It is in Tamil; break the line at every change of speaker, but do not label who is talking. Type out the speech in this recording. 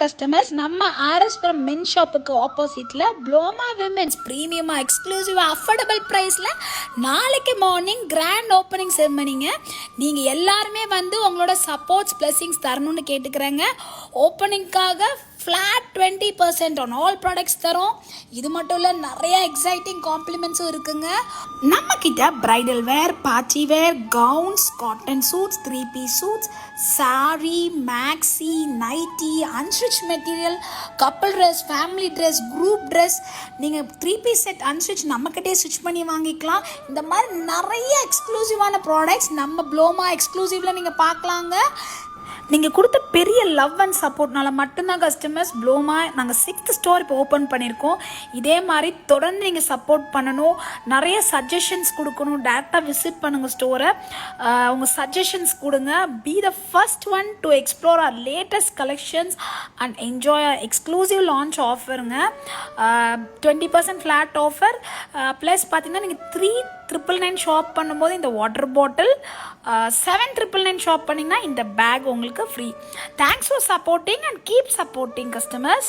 கஸ்டமர்ஸ், நம்ம ஆர்எஸ்புரம் மென் ஷாப்புக்கு ஆப்போசிட்டில் ப்ளோமா விமென்ஸ் ப்ரீமியமாக எக்ஸ்க்ளூசிவாக அஃபோர்டபுள் ப்ரைஸில் நாளைக்கு மார்னிங் கிராண்ட் ஓப்பனிங் செரமனிங்க. நீங்கள் எல்லாருமே வந்து உங்களோட சப்போர்ட்ஸ் பிளஸிங்ஸ் தரணும்னு கேட்டுக்கிறேங்க. ஓப்பனிங்காக ஃப்ளாட் 20% ஆன் ஆல் ப்ராடக்ட்ஸ் தரோம். இது மட்டும் இல்லை, நிறைய எக்ஸைட்டிங் காம்ப்ளிமெண்ட்ஸும் இருக்குங்க. நம்ம கிட்ட bridal wear, party wear, gowns, cotton suits, 3-piece suits, sari, maxi, nightie, unstitched material, couple dress, family dress, group dress, நீங்கள் 3-piece செட் அன்ஸ்டிச் நம்மக்கிட்டே ஸ்டிச் பண்ணி வாங்கிக்கலாம். இந்த மாதிரி நிறைய எக்ஸ்க்ளூசிவான ப்ராடக்ட்ஸ் நம்ம ப்ளோமா எக்ஸ்க்ளூசிவில் நீங்கள் பார்க்கலாங்க. நீங்கள் கொடுத்த பெரிய லவ் அண்ட் சப்போர்ட்னால மட்டும்தான் கஸ்டமர்ஸ் ப்ளோமா நாங்கள் 6th ஸ்டோர் இப்போ ஓப்பன் பண்ணியிருக்கோம். இதே மாதிரி தொடர்ந்து நீங்கள் சப்போர்ட் பண்ணணும், நிறைய சஜஷன்ஸ் கொடுக்கணும். டேரெக்டாக விசிட் பண்ணுங்கள் ஸ்டோரை, உங்கள் சஜஷன்ஸ் கொடுங்க. Be the first one to explore our latest collections and enjoy exclusive launch ஆஃபருங்க. 20% ஃப்ளாட் ஆஃபர் ப்ளஸ் பார்த்தீங்கன்னா நீங்கள் 3,999 ஷாப் பண்ணும்போது இந்த வாட்டர் பாட்டில், 7,999 ஷாப் பண்ணிங்கன்னா இந்த பேக் உங்களுக்கு free. Thanks for supporting and keep supporting customers.